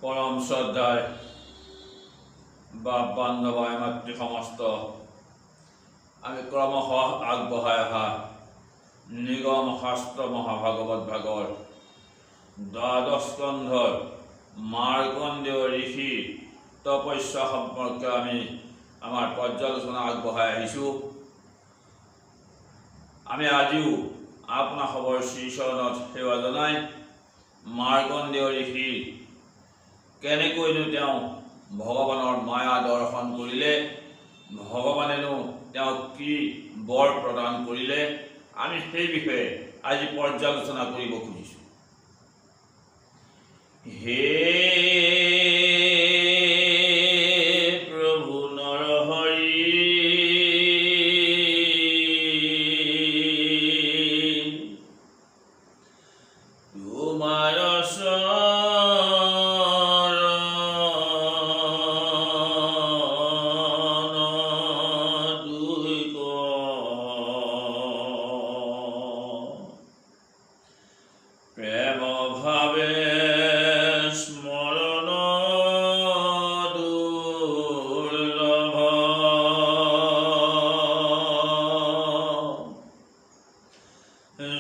পৰম শ্ৰদ্ধায় বাপ বান্ধবায় মাতৃ সমস্ত আমি ক্ৰমশ আগবঢ়াই অহা নিগম শাস্ত্ৰ মহাভাগৱত ভাগৰ দ্বাদশ স্কন্ধৰ মাৰ্কণ্ডেয় ঋষি তপস্যা সম্পৰ্কে আমি আমাৰ পৰ্যালোচনা আগবঢ়াই আহিছোঁ। আমি আজিও আপোনাৰ সবৰ শ্ৰীচৰণত সেৱা জনাই মাৰ্কণ্ডেয় ঋষি কেনেকৈনো তেওঁ ভগৱানৰ মায়া দৰ্শন কৰিলে, ভগৱানেনো তেওঁক কি বৰ প্ৰদান কৰিলে, আমি সেই বিষয়ে আজি পৰ্যালোচনা কৰিব খুজিছোঁ। হে প্ৰভু নৰহৰি, তোমাৰ প্ৰেম ভাৱে স্মৰণ দুৰ্লভ,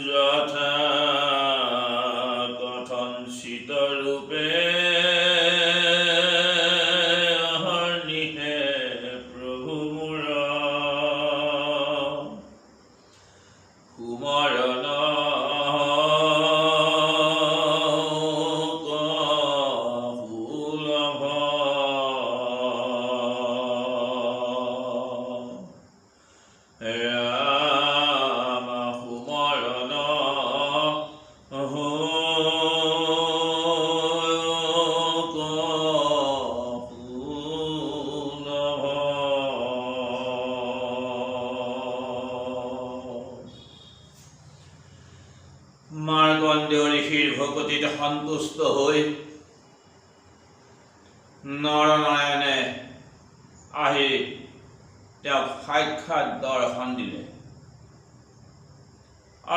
যথা কথঞ্চিত ৰূপে অহৰ্নিশে প্ৰভু মোৰ সুমৰণ ৰাম সুমৰণ মাৰ্কণ্ডেয় ঋষিৰ ভকতিত সন্তুষ্ট হৈ নৰনাৰায়ণে আহি তেওঁক সাক্ষাৎ দৰ্শন দিলে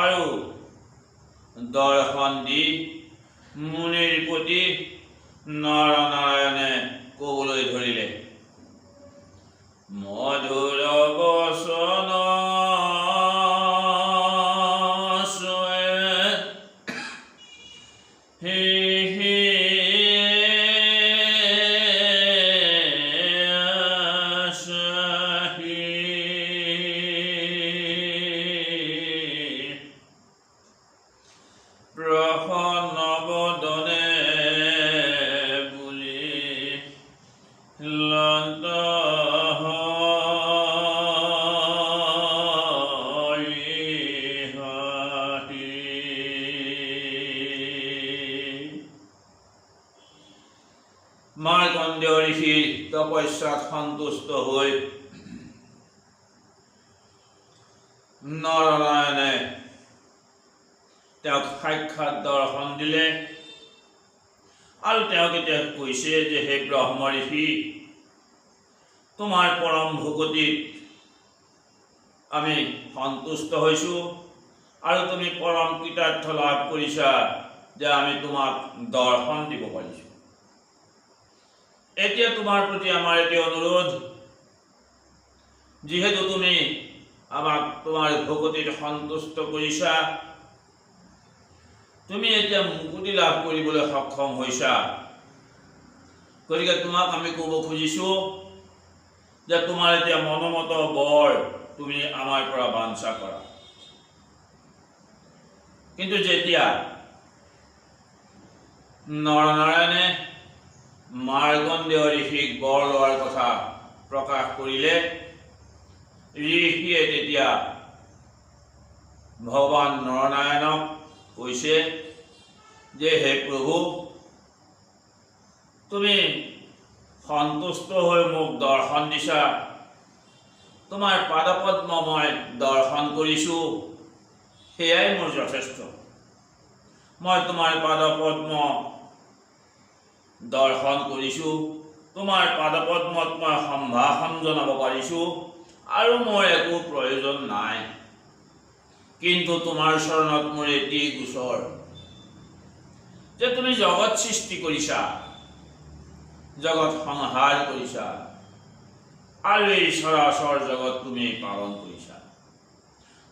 আৰু দৰ্শন দি মুনিৰ প্ৰতি নৰনাৰায়ণে ক'বলৈ ধৰিলে, মধুৰ বচন প্ৰসন্ন বদনে বুলি লন্ত মাৰ্কণ্ডেয় ঋষিৰ তপস্যাত সন্তুষ্ট হৈ নৰনাৰায়ণে তেওঁক সাক্ষাৎ দৰ্শন দিলে আৰু তেওঁক এতিয়া কৈছে যে হে ব্ৰহ্ম ঋষি, তোমাৰ পৰম ভকতিত আমি সন্তুষ্ট হৈছোঁ আৰু তুমি পৰম কৃতাৰ্থ লাভ কৰিছা যে আমি তোমাক দৰ্শন দিব পাৰিছোঁ। এতিয়া তোমাৰ প্ৰতি আমাৰ এটি অনুৰোধ, যিহেতু তুমি আমাক তোমাৰ ভকতিত সন্তুষ্ট কৰিছা, তুমি এতিয়া মুকুতি লাভ কৰিবলৈ সক্ষম হৈছা, গতিকে তোমাক আমি ক'ব খুজিছোঁ যে তোমাৰ এতিয়া মনোমত বৰ তুমি আমাৰ পৰা বাঞ্ছা কৰা। কিন্তু যেতিয়া নৰনাৰায়ণে মাৰ্কণ্ডেয় ঋষিক বৰ লোৱাৰ কথা প্ৰকাশ কৰিলে, ঋষিয়ে তেতিয়া ভগৱান নৰনাৰায়ণক কৈছে যে হে প্ৰভু, তুমি সন্তুষ্ট হৈ মোক দৰ্শন দিছা, তোমাৰ পাদপদ্ম মই দৰ্শন কৰিছোঁ, সেয়াই মোৰ যথেষ্ট। মই তোমাৰ পাদপদ্ম দৰ্শন কৰিছোঁ, তোমাৰ পাদপদ্মত মই সম্ভাষণ জনাব পাৰিছোঁ আৰু মোৰ একো প্ৰয়োজন নাই। কিন্তু তোমাৰ চৰণত মোৰ এটি গোচৰ যে তুমি জগত সৃষ্টি কৰিছা, জগত সংহাৰ কৰিছা আৰু এই সৰাচৰ জগত তুমি পালন কৰিছা।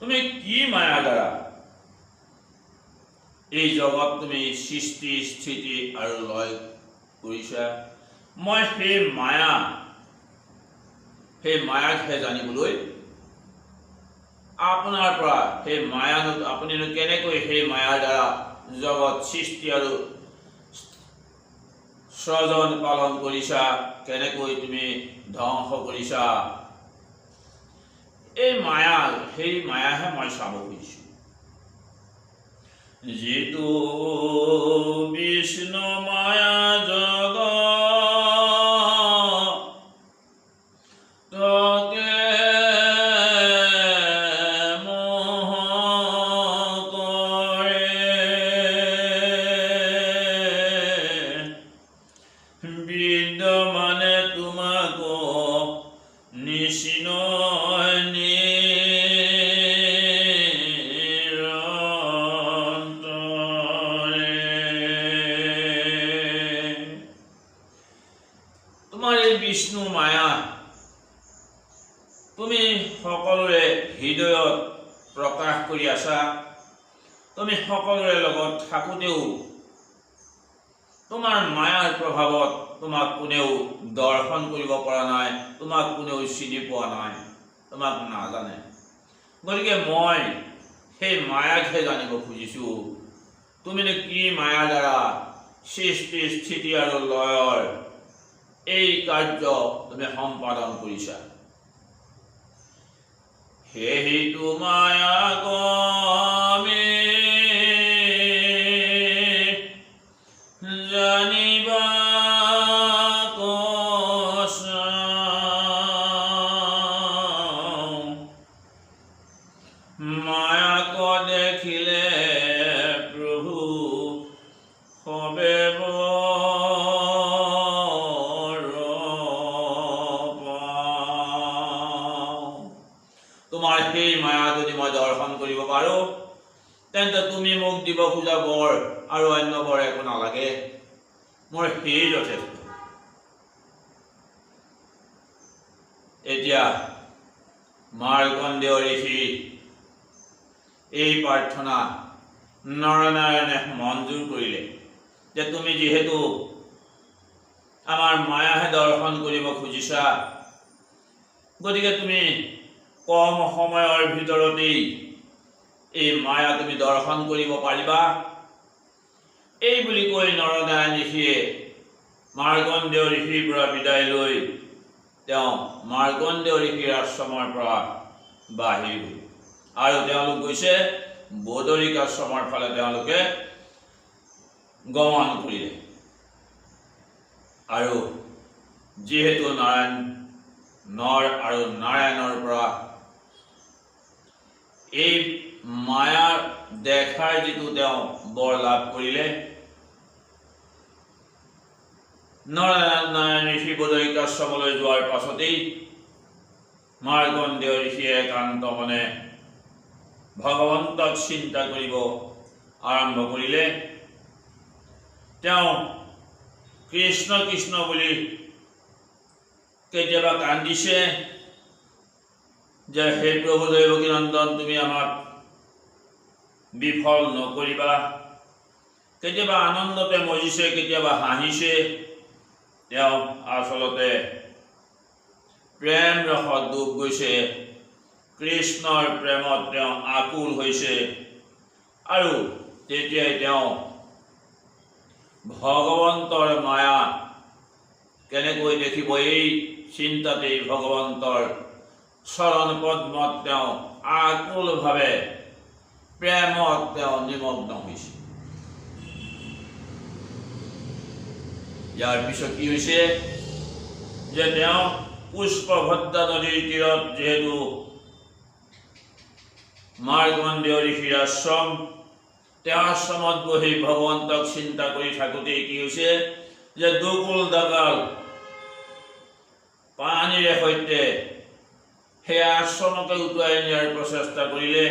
তুমি কি মায়াৰ দ্বাৰা এই জগত তুমি সৃষ্টি স্থিতি আৰু লয় কৰিছা? মই সেই মায়াকহে জানিবলৈ আপোনাৰ পৰা সেই মায়ানো আপুনি কেনেকৈ সেই মায়াৰ দ্বাৰা জগত সৃষ্টি আৰু সৃজন পালন কৰিছা, কেনেকৈ তুমি ধ্বংস কৰিছা, এই সেই মায়াহে মই চাব খুজিছো। যিটো বিষ্ণু মায়া জগত বিদ্যমানে তোমাকো নিচিন তোমাৰ এই বিষ্ণু মায়া তুমি সকলোৰে হৃদয়ত প্ৰকাশ কৰি আছা। তুমি সকলোৰে লগত থাকোঁতেও তোমাৰ মায়াৰ প্ৰভাৱত তোমাক কোনেও দৰ্শন কৰিব পৰা নাই, তোমাক কোনেও চিনি পোৱা নাই, তোমাক নাজানে। গতিকে মই সেই মায়াকহে জানিব খুজিছো, তুমিনো কি মায়াৰ দ্বাৰা সৃষ্টি স্থিতি আৰু লয়ৰ এই কাৰ্য তুমি সম্পাদন কৰিছা। সেইটো মায়াক আমি জানিবা মায়াক দেখিলে প্ৰভু হবে তোমাৰ সেই মায়া যদি মই দৰ্শন কৰিব পাৰো, তেন্তে তুমি মোক দিব খোজা বৰ আৰু অন্য বৰ একো নালাগে, মোৰ সেই যথেষ্ট। এতিয়া মাৰ্কণ্ডেয় ঋষি এই প্ৰাৰ্থনা নৰনাৰায়ণে মঞ্জুৰ কৰিলে যে তুমি যিহেতু আমাৰ মায়াহে দৰ্শন কৰিব খুজিছা, গতিকে তুমি কম সময়ৰ ভিতৰতেই এই মায়া তুমি দৰ্শন কৰিব পাৰিবা। এই বুলি কৈ নৰনাৰায়ণ ঋষিয়ে মাৰ্কণ্ডেয় ঋষিৰ পৰা বিদায় লৈ তেওঁ মাৰ্কণ্ডেয় ঋষিৰ আশ্ৰমৰ পৰা বাহিৰ হ'ল আৰু তেওঁলোক গৈছে বদৰিক আশ্ৰমৰ ফালে তেওঁলোকে গমন কৰিলে। আৰু যিহেতু নৰ আৰু নাৰায়ণৰ পৰা এই মায়াৰ দেখাৰ যিটো তেওঁ বৰ লাভ কৰিলে, নৰনাৰায়ণ ঋষি বদৰিক আশ্ৰমলৈ যোৱাৰ পাছতেই মাৰ্কণ্ডেয় ঋষিয়ে একান্ত মনে ভগৱন্তক চিন্তা কৰিব আৰম্ভ কৰিলে। তেওঁ কৃষ্ণ কৃষ্ণ বুলি কেতিয়াবা কান্দিছে যে হে প্ৰভু দৈৱকীনন্দন, তুমি আমাক বিফল নকৰিবা। কেতিয়াবা আনন্দতে মজিছে, কেতিয়াবা হাঁহিছে। তেওঁ আচলতে প্ৰেম ৰসত ডুব গৈছে, কৃষ্ণৰ প্ৰেমত তেওঁ আকুল হৈছে আৰু তেতিয়াই তেওঁ ভগৱন্তৰ মায়া কেনেকৈ দেখিব এই চিন্তাতেই ভগৱন্তৰ চৰণ পদ্মত তেওঁ আকুলভাৱে প্ৰেমত তেওঁ নিমগ্ন হৈছে। ইয়াৰ পিছত কি হৈছে যে তেওঁ পুষ্পভদ্ৰা নদীৰ তীৰত যিহেতু মাৰ্কণ্ডেয় ঋষিৰ আশ্ৰম, তেওঁ আশ্ৰমত বহি ভগৱন্তক চিন্তা কৰি থাকোঁতেই কি হৈছে যে দুকুল দাগাল পানীৰে সৈতে সেই আশ্ৰমকে উটুৱাই নিয়াৰ প্ৰচেষ্টা কৰিলে।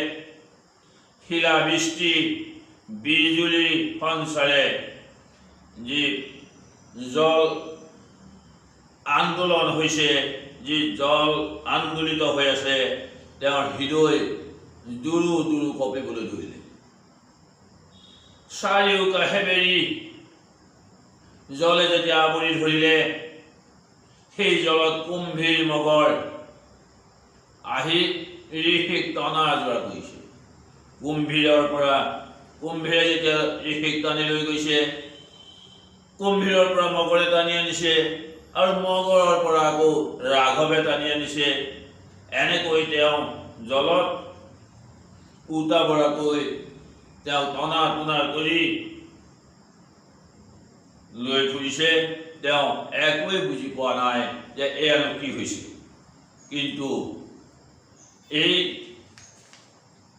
শিলাবৃষ্টি বিজুলী সঞ্চাৰে যি জল আন্দোলন হৈছে, যি জল আন্দোলিত হৈ আছে, তেওঁৰ হৃদয় দুৰু দুৰু কঁপিবলৈ ধৰিলে। চাৰিওকাষে বেৰি জলে যেতিয়া আৱৰি ধৰিলে, সেই জলত কুম্ভীৰ মগৰ আহি ঋষিক টনা আজোৰা কৰিছে। কুম্ভীৰে যেতিয়া ঋষিক টানি লৈ গৈছে, কুম্ভীৰৰ পৰা মগৰে টানি আনিছে, আৰু মগৰৰ পৰা আকৌ ৰাঘৱে টানি আনিছে। এনেকৈ তেওঁ জলত উটা বৰাকৈ তেওঁ টনা টনা কৰি লৈ ফুৰিছে। তেওঁ একোৱেই বুজি পোৱা নাই যে এয়ানো কি হৈছে। কিন্তু এই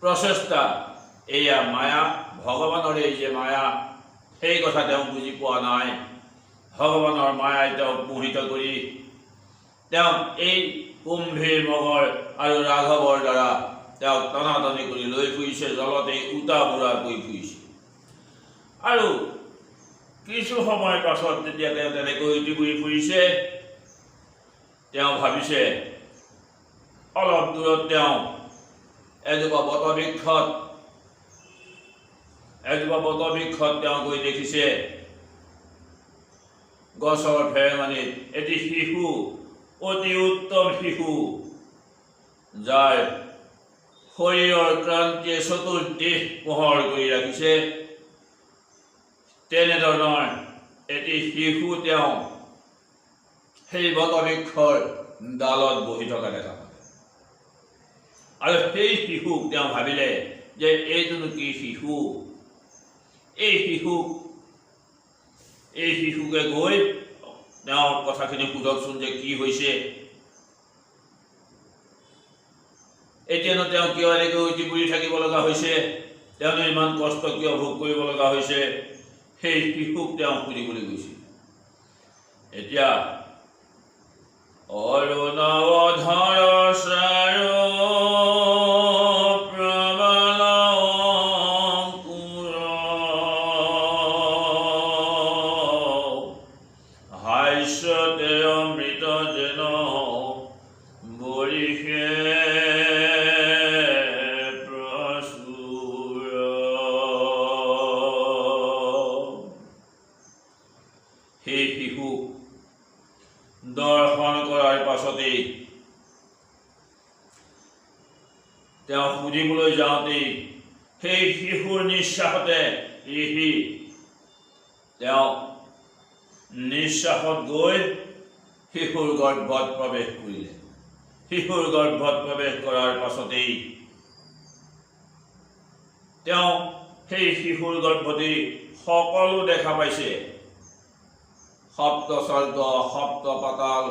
প্ৰচেষ্টা, এয়া মায়া, ভগৱানৰে যে মায়া, সেই কথা তেওঁ বুজি পোৱা নাই। ভগৱানৰ মায়াই তেওঁক মোহিত কৰি তেওঁক এই কুম্ভীৰ মগৰ আৰু ৰাঘৱৰ দ্বাৰা তেওঁক টনাটনি কৰি লৈ ফুৰিছে, জলতে উটা বুৰা কৰি ফুৰিছে। আৰু কিছু সময়ৰ পাছত যেতিয়া তেওঁ তেনেকৈ উটি ঘূৰি ফুৰিছে, তেওঁ ভাবিছে, অলপ দূৰত তেওঁ এজোপা বটবৃক্ষত তেওঁ গৈ দেখিছে, গছৰ ফেৰেঙনিত এটি শিশু, অতি উত্তম শিশু, যাৰ শৰীৰৰ ক্ৰান্তিয়ে চতুৰ্দিশ পোহৰ কৰি ৰাখিছে। তেনেধৰণৰ এটি শিশু তেওঁ সেই বটবৃক্ষৰ ডালত বহি থকা দেখা পালে। আৰু সেই শিশুক তেওঁ ভাবিলে যে এইটোনো কি শিশু, এই শিশুকে গৈ তেওঁৰ কথাখিনি সোধকচোন যে কি হৈছে, এতিয়ানো তেওঁ কিয় এনেকৈ উটি ফুৰি থাকিব লগা হৈছে, তেওঁনো ইমান কষ্ট কিয় ভোগ কৰিব লগা হৈছে, সেই শিশুক তেওঁ সুধিবলৈ গৈছিল। এতিয়া অৰুণধৰ চাৰো প্ৰবল অঙ্কুৰ হাস্যতে অমৃত যেন বৰিষে প্ৰচুৰ। সেই শিশুক দৰ্শন কৰাৰ পাছতেই তেওঁ সুধিবলৈ যাওঁতেই সেই শিশুৰ নিশ্বাসতে ঋষি তেওঁ নিশ্বাসত গৈ শিশুৰ গৰ্ভত প্ৰৱেশ কৰিলে। শিশুৰ গৰ্ভত প্ৰৱেশ কৰাৰ পাছতেই তেওঁ সেই শিশুৰ গৰ্ভতেই সকলো দেখা পাইছে, সপ্ত স্বৰ্গ, সপ্ত পাতাল।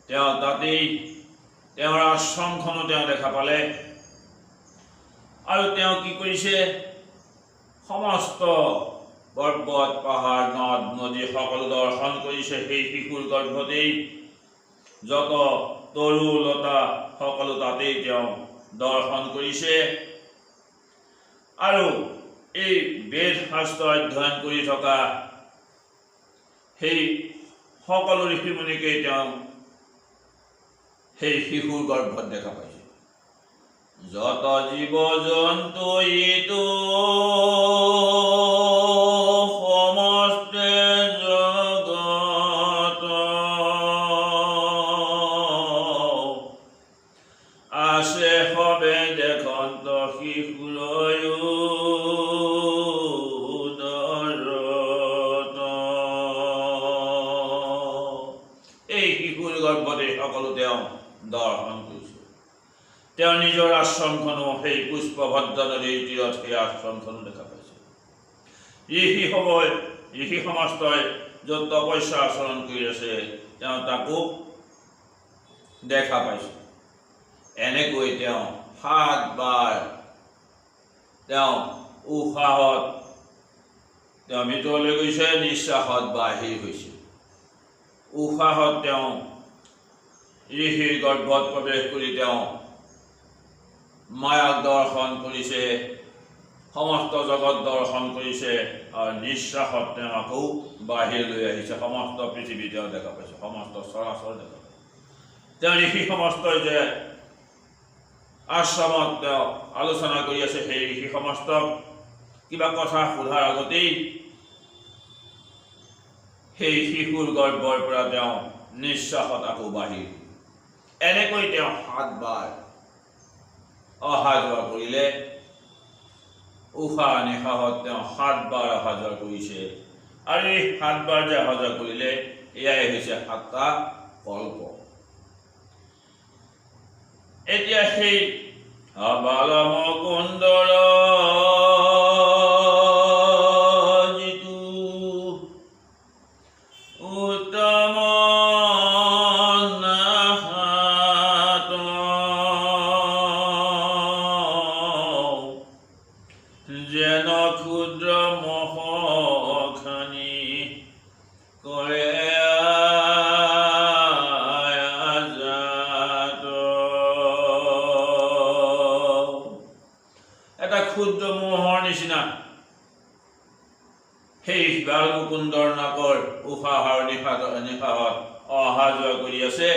তেওঁ তাতেই তেওঁৰ আশ্ৰমখনো তেওঁ দেখা পালে। আৰু তেওঁ কি কৰিছে, সমস্ত পৰ্বত, পাহাৰ, নদ নদী সকলো দৰ্শন কৰিছে। সেই শিশুৰ গৰ্ভতেই যত তৰু লতা সকলো তাতেই তেওঁ দৰ্শন কৰিছে। আৰু এই বেদ শাস্ত্ৰ অধ্যয়ন কৰি থকা সেই সকলো ঋষিমুনিকেই তেওঁ সেই শিশুৰ গৰ্ভত দেখা পাইছে। যত জীৱ জন্তু ইটো সমস্তে জগত আছে সবে দেখন্ত শিশুৰ উদৰত। এই শিশুৰ গৰ্ভতে সকলো তেওঁ দৰ্শন কৰিছে। তেওঁ নিজৰ আশ্ৰমখনো সেই পুষ্পভদ্ৰ নদীৰ তীৰত সেই আশ্ৰমখনো দেখা পাইছে। ঋষি সমস্তই য'ত তপস্যা আচৰণ কৰি আছে, তেওঁ তাকো দেখা পাইছে। এনেকৈ তেওঁ 7 বাৰ তেওঁ উশাহত তেওঁ ভিতৰলৈ গৈছে, নিশ্বাসত বাহিৰ হৈছে। উশাহত তেওঁ ঋষিৰ গৰ্ভত প্ৰৱেশ কৰি তেওঁ মায়াক দৰ্শন কৰিছে। সমস্ত জগত দৰ্শন কৰিছে আৰু নিশ্বাসত তেওঁ আকৌ বাহিৰলৈ আহিছে। সমস্ত পৃথিৱী তেওঁ দেখা পাইছে, সমস্ত চৰাচৰ দেখা পাইছে। তেওঁ ঋষি সমস্তই যে আশ্ৰমত তেওঁ আলোচনা কৰি আছে, সেই ঋষি সমস্তক কিবা কথা সোধাৰ আগতেই সেই শিশুৰ গৰ্ভৰ পৰা তেওঁ নিশ্বাসত আকৌ বাহিৰ। এনেকৈ তেওঁ 7 বাৰ অহা যোৱা কৰিলে। উশাহ নিশাহত তেওঁ 7 বাৰ অহা যোৱা কৰিছে। আৰু এই 7 বাৰ যে অহা যোৱা কৰিলে, এয়াই হৈছে 7টা কল্প। এতিয়া সেই বালমুকুন্দৰ যিটো উত্তম নাহাত যেন ক্ষুদ্ৰ মহখানি কৰে ক্ষুদ্ৰ মোহৰ নিচিনা সেই বালমুকুন্দৰ নাকৰ উশাহৰ নিশাহত অহা যোৱা কৰি আছে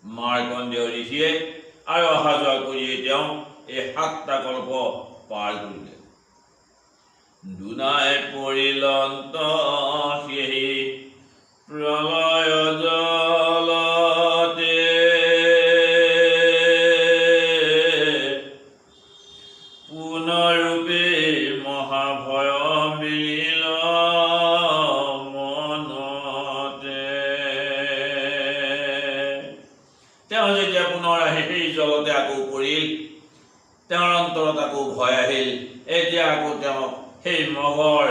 মাৰ্কণ্ডেয় ঋষিয়ে। আৰু অহা যোৱা কৰিয়ে তেওঁ এই 7টা কল্প পাৰ কৰিলে। দুনাই পৰিলন্ত সেই প্ৰলয় জলতে পুনৰূপে মহাভয় মিলিল মনতে। তেওঁ যেতিয়া পুনৰ আহি সেই জলতে আকৌ পৰিল, তেওঁৰ অন্তৰত আকৌ ভয় আহিল। এতিয়া আকৌ তেওঁক সেই মগৰ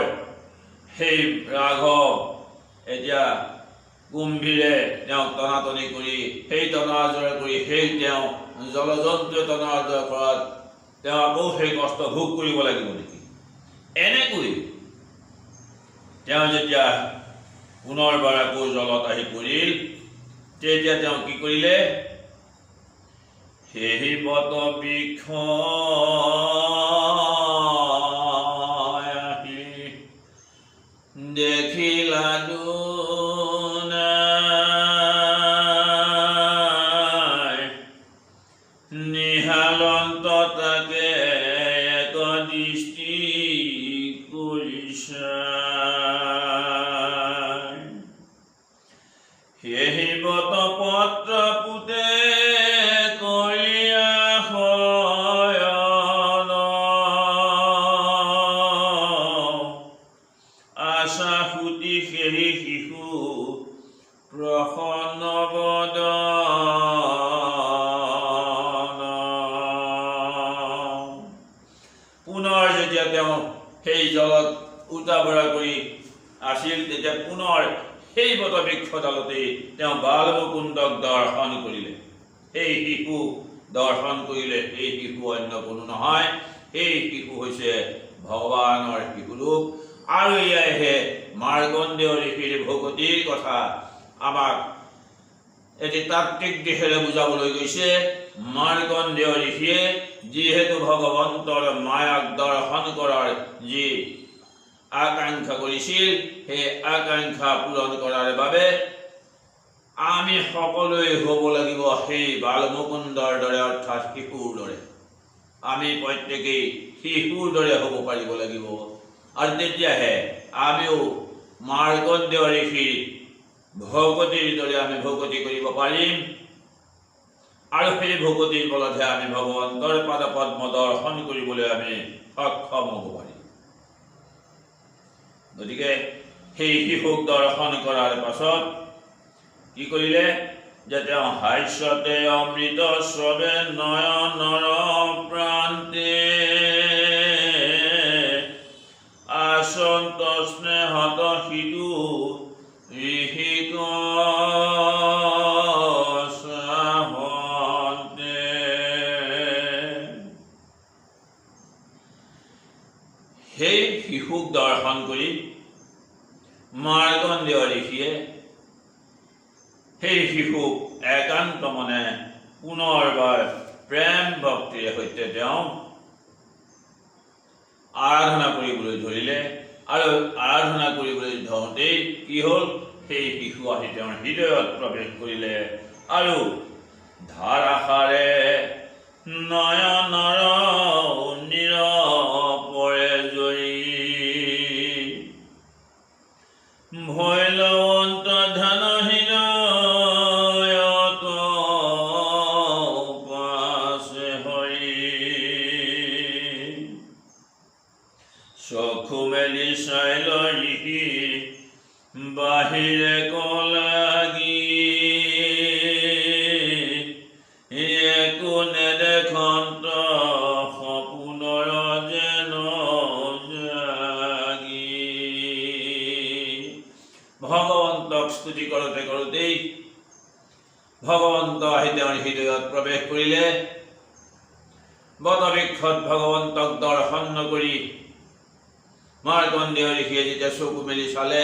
সেই ৰাঘৱ এতিয়া কুম্ভীৰে তেওঁক টনাটনি কৰি, সেই টনা আজৰা কৰি, সেই তেওঁ জলজন্তুৱে টনা আজৰা কৰাত তেওঁ আকৌ সেই কষ্ট ভোগ কৰিব লাগিব নেকি? এনেকৈ তেওঁ যেতিয়া পুনৰবাৰ আকৌ জলত আহি পৰিল, তেতিয়া তেওঁ কি কৰিলে? সেই বট বৃক্ষ দেখিলা দুনাই নিহালন্ত তাকে এক দৃষ্টি কৰিছাই। সেই বট পত্ৰ পুতে কৰিয়া শয়ন আশা সুতি সেই শিশু প্ৰসন্ন বদন। পুনৰ যেতিয়া তেওঁ সেই জলত উতাবৰা কৰি আছিল, তেতিয়া পুনৰ সেই বটবৃক্ষডালতেই তেওঁ বালমুকুন্দক দৰ্শন কৰিলে। সেই শিশু দৰ্শন কৰিলে। সেই শিশু অন্য কোনো নহয়, সেই শিশু হৈছে ভগৱানৰ শিশুৰূপ। আৰু এয়াইহে মাৰ্কণ্ডেয় ঋষিৰ ভকতিৰ কথা আমাক এটি তাত্ত্বিক দিশেৰে বুজাবলৈ গৈছে। মাৰ্কণ্ডেয় ঋষিয়ে যিহেতু ভগৱন্তৰ মায়াক দৰ্শন কৰাৰ যি আকাংক্ষা কৰিছিল, সেই আকাংক্ষা পূৰণ কৰাৰ বাবে আমি সকলোৱে হ'ব লাগিব সেই বালমুকুন্দৰ দৰে, অৰ্থাৎ শিশুৰ দৰে। আমি প্ৰত্যেকেই শিশুৰ দৰে হ'ব পাৰিব লাগিব। আৰু তেতিয়াহে আমিও মাৰ্কণ্ডেয় ঋষিৰ ভকতিৰ দৰে আমি ভকতি কৰিব পাৰিম। আৰু সেই ভকতিৰ বলতহে আমি ভগৱন্তৰ পাদপদ্ম দৰ্শন কৰিবলৈ আমি সক্ষম হ'ব পাৰিম। গতিকে সেই শিশুক দৰ্শন কৰাৰ পাছত কি কৰিলে? যে তেওঁ হাস্যতে অমৃত স্ৰৱে নয়নৰ প্ৰান্তে আসন্ত স্নেহত সিধু ঋষিক চাহতে। সেই শিশুক দৰ্শন কৰি মাৰ্কণ্ডেয় ঋষিয়ে সেই শিশুক একান্ত মনে পুনৰবাৰ প্ৰেম ভক্তিৰ সৈতে তেওঁ আৰাধনা কৰিবলৈ ধৰিলে আৰু আৰাধনা কৰিবলৈ ধৰোঁতেই কি হ'ল সেই শিশু আহি তেওঁৰ হৃদয়ত প্ৰৱেশ কৰিলে আৰু ধাৰাসাৰে নয়নৰ নিৰপৰে জৰি ভৈলৱন্ত ধ্যান হৃদয়ত পাছে হৰি চকু মেলি চাই ঋষি বাহিৰে কলাগি একো নেদেখন্ত সপোনৰ যেন জাগি ভগৱন্তক স্তুতি কৰোঁতে কৰোঁতেই ভগৱন্ত আহি তেওঁৰ হৃদয়ত প্ৰৱেশ কৰিলে। বটবৃক্ষত ভগৱন্তক দৰ্শন নকৰি মাৰ্কণ্ডেয় ঋষিয়ে যেতিয়া চকু মেলি চালে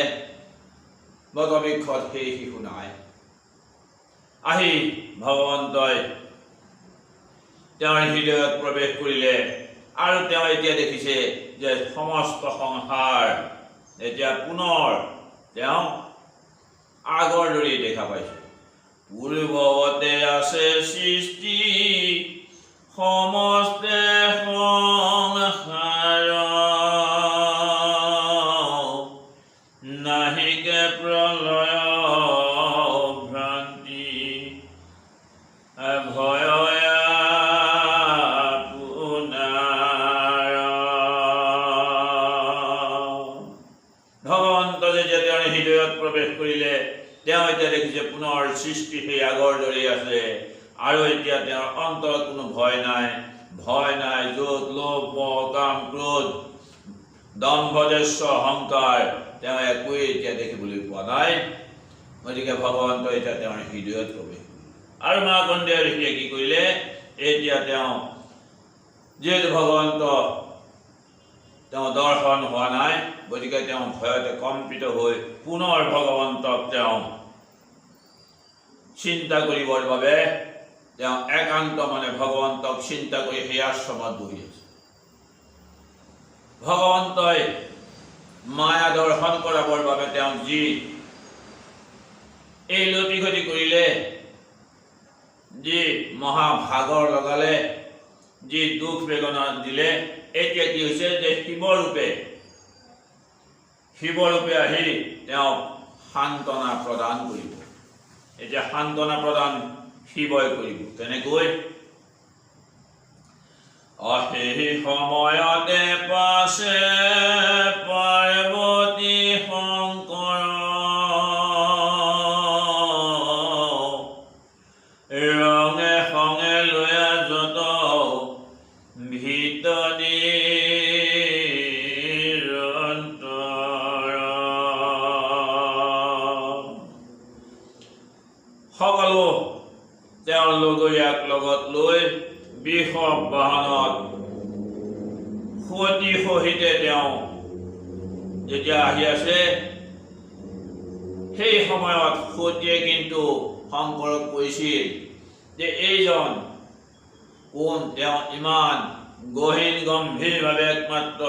বটবৃক্ষত সেই শিশু নাই। আহি ভগৱন্তই তেওঁৰ হৃদয়ত প্ৰৱেশ কৰিলে আৰু তেওঁ এতিয়া দেখিছে যে সমস্ত সংসাৰ এতিয়া পুনৰ তেওঁ আগৰ দৰেই দেখা পাইছে। পূৰ্বৱতে আছে সৃষ্টি সমস্তে সংসাৰ নাহিকে প্ৰলয় ভ্ৰান্তি ভয় ভগৱন্ত যেতিয়া তেওঁৰ হৃদয়ত প্ৰৱেশ কৰিলে তেওঁ এতিয়া দেখিছে পুনৰ সৃষ্টি সেই আগৰ দৰেই আছে আৰু এতিয়া তেওঁৰ অন্তৰত কোনো ভয় নাই য'ত লোভ মোহ কাম ক্ৰোধ দম্ভ দেশ্য অহংকাৰ তেওঁ একোৱেই এতিয়া দেখিবলৈ পোৱা নাই। গতিকে ভগৱন্ত এতিয়া তেওঁৰ হৃদয়ত প্ৰৱেশ আৰু মাৰ্কণ্ডেয় ঋষিয়ে কি কৰিলে এতিয়া তেওঁ যিহেতু ভগৱন্ত তেওঁ দৰ্শন হোৱা নাই গতিকে তেওঁ ভয়তে কম্পিত হৈ পুনৰ ভগৱন্তক তেওঁ চিন্তা কৰিবৰ বাবে তেওঁ একান্ত মনে ভগৱন্তক চিন্তা কৰি সেই আশ্ৰমত বহি আছে। ভগৱন্তই মায়া দৰ্শন কৰাবৰ বাবে তেওঁ যি এই লতি ঘটি কৰিলে, যি মহাভাগৰ লগালে, যি দুখ বেদনা দিলে, এতিয়া কি হৈছে যে শিৱৰূপে আহি তেওঁক সান্তনা প্ৰদান কৰিব। এতিয়া সান্তনা প্ৰদান শিৱই কৰিব কেনেকৈ? সেই সময়তে পাছে পাৰ্বতী শংকৰ ৰঙে সংগে লৈয়া যত ভিতৰি সকলো তেওঁৰ লগৰীয়াক লগত লৈ বৃষভ বাহনত সতী সহিতে তেওঁ যেতিয়া আহি আছে সেই সময়ত সতীয়ে কিন্তু শংকৰক কৈছিল যে এইজন কোন, তেওঁ ইমান গহীন গম্ভীৰভাৱে একমাত্ৰ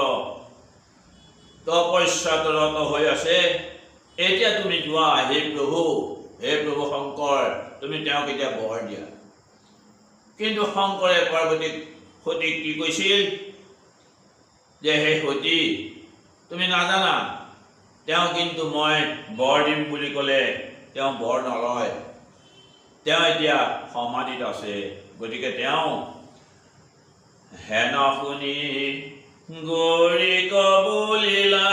তপস্যাত ৰত হৈ আছে, এতিয়া তুমি যোৱা হে প্ৰভু শংকৰ তুমি তেওঁক এতিয়া বৰ দিয়া। কিন্তু শংকৰে পাৰ্বতীক সতীক কি কৈছিল যে হে সতী তুমি নাজানা তেওঁ কিন্তু মই বৰ দিম বুলি ক'লে তেওঁ বৰ নলয়, তেওঁ এতিয়া সমাধিত আছে। গতিকে তেওঁ হেন শুনি গৌৰী কবুলিলা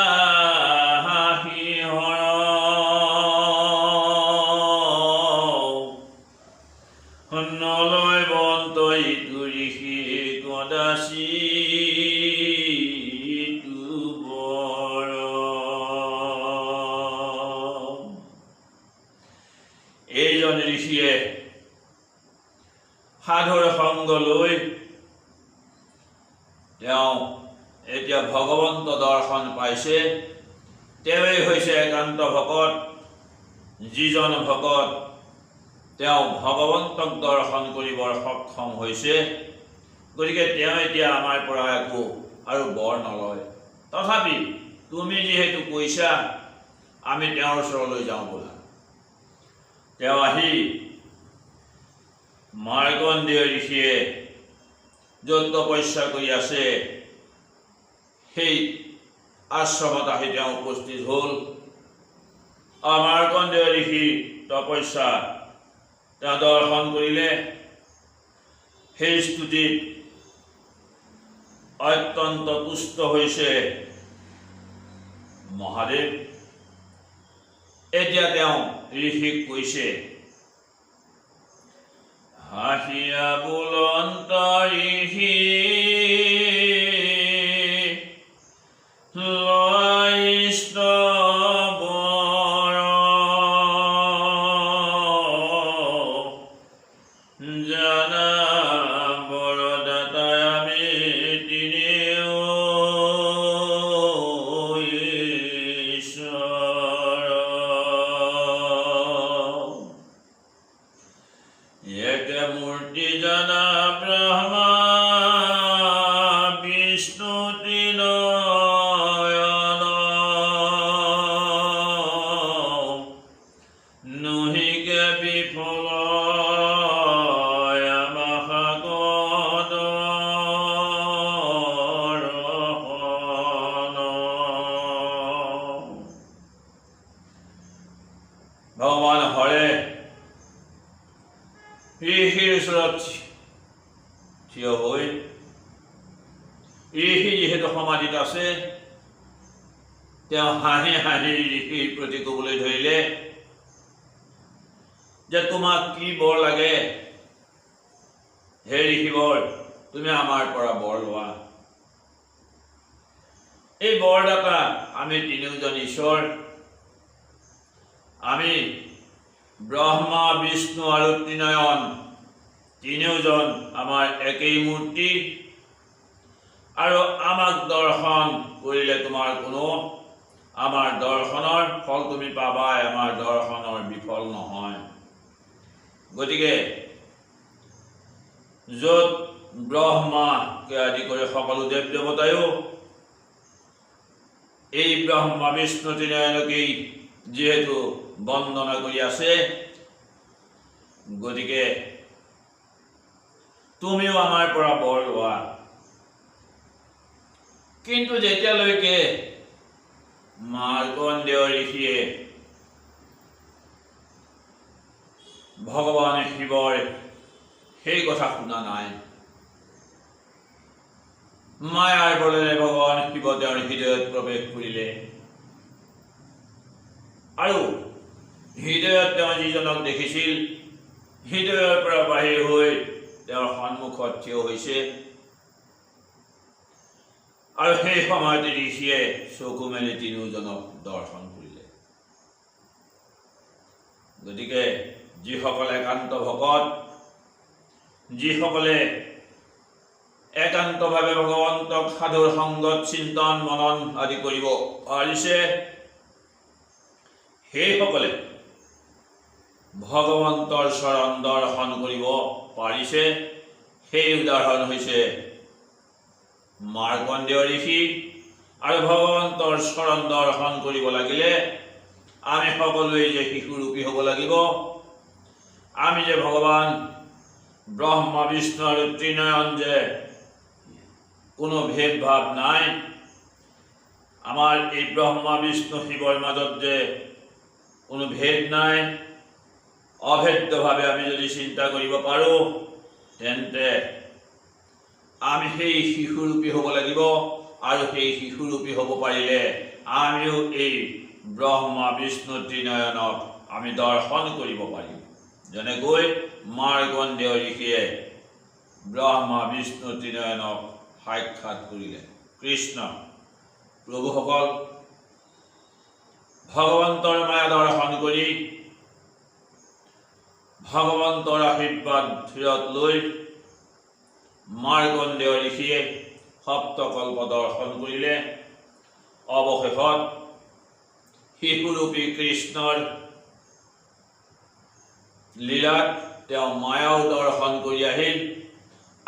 নলয় বন্ত ইটো ঋষি কদাচি এইজন ঋষিয়ে সাধুৰ সংগ লৈ তেওঁ এতিয়া ভগৱন্ত দৰ্শন পাইছে। তেওঁৱেই হৈছে একান্ত ভকত, যিজন ভকত তেওঁ ভগৱন্তক দৰ্শন কৰিবৰ সক্ষম হৈছে। গতিকে তেওঁ এতিয়া আমাৰ পৰা একো আৰু বৰ নলয়। তথাপি তুমি যিহেতু কৈছা আমি তেওঁৰ ওচৰলৈ যাওঁ ব'লা। তেওঁ আহি মাৰ্কণ্ডেয় ঋষিয়ে য'ত তপস্যা কৰি আছে সেই আশ্ৰমত আহি তেওঁ উপস্থিত হ'ল। মাৰ্কণ্ডেয় ঋষিৰ তপস্যা তেওঁ দৰ্শন কৰিলে। সেই স্তুতিত অত্যন্ত তুষ্ট হৈছে মহাদেৱ। এতিয়া তেওঁ ঋষিক কৈছে, হাঁহিয়া বুলন্ত ঋষি মূৰ্তি জনা ব্ৰহ্মা বিষ্ণু ত্ৰিনয়ন নহিকে বিফল ভগৱান হৰে ঋষিৰ ওচৰত থিয় হৈ, ঋষি যিহেতু সমাধিত আছে, তেওঁ হাঁহি হাঁহি ঋষিৰ প্ৰতি ক'বলৈ ধৰিলে যে তোমাক কি বৰ লাগে হে ঋষিবৰ, তুমি আমাৰ পৰা বৰ লোৱা। এই বৰদাতা আমি তিনিওজন ঈশ্বৰ, আমি ব্ৰহ্মা বিষ্ণু আৰু ত্ৰিনয়ন তিনিওজন আমাৰ একেই মূৰ্তি, আৰু আমাক দৰ্শন কৰিলে তোমাৰ কোনো আমাৰ দৰ্শনৰ ফল তুমি পাবাই, আমাৰ দৰ্শনৰ বিফল নহয়। গতিকে য'ত ব্ৰহ্মাকে আদি কৰি সকলো দেৱ দেৱতায়ো এই ব্ৰহ্মা বিষ্ণু ত্ৰিনয়নকেই যিহেতু বন্দনা কৰি আছে, গতিকে তুমিও আমাৰ পৰা বৰ লোৱা। কিন্তু যেতিয়ালৈকে মাৰ্কণ্ডেয় ঋষিয়ে ভগৱান শিৱৰ সেই কথা শুনা নাই, মায়াৰ বলেৰে ভগৱান শিৱ তেওঁৰ হৃদয়ত প্ৰৱেশ কৰিলে, আৰু হৃদয়ত তেওঁ যিজনক দেখিছিল হৃদয়ৰ পৰা বাহিৰ হৈ তেওঁৰ সন্মুখত থিয় হৈছে, আৰু সেই সময়তে ঋষিয়ে চকু মেলি তিনিওজনক দৰ্শন কৰিলে। গতিকে যিসকলে একান্ত ভকত, যিসকলে একান্তভাৱে ভগৱন্তক সাধুৰ সংগত চিন্তন মনন আদি কৰিব পাৰিছে, সেইসকলে ভগৱন্তৰ চৰণ দৰ্শন কৰিব পাৰিছে। সেই উদাহৰণ হৈছে মাৰ্কণ্ডেয় ঋষি। আৰু ভগৱন্তৰ চৰণ দৰ্শন কৰিব লাগিলে আমি সকলোৱে যে শিশুৰূপী হ'ব লাগিব, আমি যে ভগৱান ব্ৰহ্মা বিষ্ণু আৰু ত্ৰিনয়ন যে কোনো ভেদভাৱ নাই, আমাৰ এই ব্ৰহ্মা বিষ্ণু শিৱৰ মাজত যে কোনো ভেদ নাই, অভেদ্যভাৱে আমি যদি চিন্তা কৰিব পাৰোঁ, তেন্তে আমি সেই শিশুৰূপী হ'ব লাগিব। আৰু সেই শিশুৰূপী হ'ব পাৰিলে আমিও এই ব্ৰহ্মা বিষ্ণু ত্ৰিনয়নক আমি দৰ্শন কৰিব পাৰিম, যেনেকৈ মাৰ্কণ্ডেয় ঋষিয়ে ব্ৰহ্মা বিষ্ণু ত্ৰিনয়নক সাক্ষাৎ কৰিলে। কৃষ্ণ প্ৰভুসকল ভগৱন্তৰ মায়া দৰ্শন কৰি ভগৱন্তৰ আশীৰ্বাদ ধীৰত লৈ মাৰ্কণ্ডেয় ঋষিয়ে সপ্তকল্প দৰ্শন কৰিলে। অৱশেষত শিশুৰূপী কৃষ্ণৰ লীলাত তেওঁ মায়াও দৰ্শন কৰি আহিল,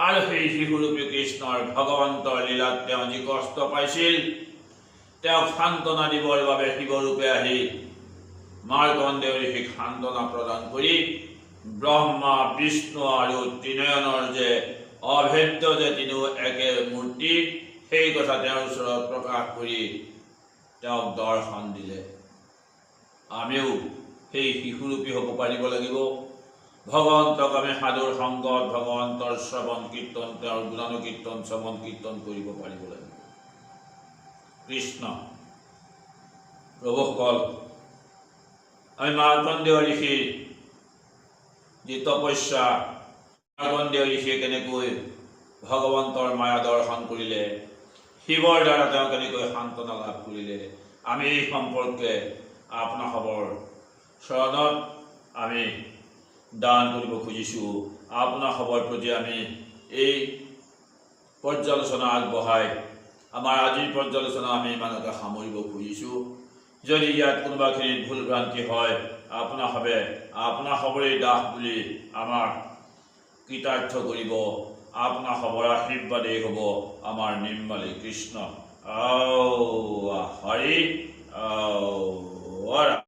আৰু সেই শিশুৰূপী কৃষ্ণৰ ভগৱন্তৰ লীলাত তেওঁ যি কষ্ট পাইছিল তেওঁক সান্তনা দিবৰ বাবে শিৱৰূপে আহি মাৰ্কণ্ডেয় ঋষিক সান্তনা প্ৰদান কৰি ব্ৰহ্মা বিষ্ণু আৰু ত্ৰিনয়নৰ যে অভেদ্য যে তিনিও একে মূৰ্তি সেই কথা তেওঁৰ ওচৰত প্ৰকাশ কৰি তেওঁক দৰ্শন দিলে। আমিও সেই শিশুৰূপী হ'ব পাৰিব লাগিব। ভগৱন্তক আমি সাধুৰ সংগত ভগৱন্তৰ শ্ৰৱণ কীৰ্তন তেওঁৰ গুণানুকীৰ্তন শ্ৰৱণ কীৰ্তন কৰিব পাৰিব লাগিব। কৃষ্ণ প্ৰভুসকল, আমি মাৰ্কণ্ডেয় ঋষিৰ যি তপস্যা, মাৰ্কণ্ডেয় ঋষিয়ে কেনেকৈ ভগৱন্তৰ মায়া দৰ্শন কৰিলে, শিৱৰ দ্বাৰা তেওঁ কেনেকৈ সান্তনা লাভ কৰিলে, আমি এই সম্পৰ্কে আপোনাসৱৰ চৰণত আমি দান কৰিব খুজিছোঁ। আপোনাসৱৰ প্ৰতি আমি এই পৰ্যালোচনা আগবঢ়াই আমাৰ আজিৰ পৰ্যালোচনা আমি ইমানতে সামৰিব খুজিছোঁ। যদি ইয়াত কোনোবাখিনিত ভুল ভ্ৰান্তি হয় আপোনাসৱে আপোনাসৱৰে দাস বুলি আমাৰ কৃতাৰ্থ কৰিব। আপোনাসৱৰ আশীৰ্বাদেই হ'ব আমাৰ নিৰ্মালী। কৃষ্ণ হৰি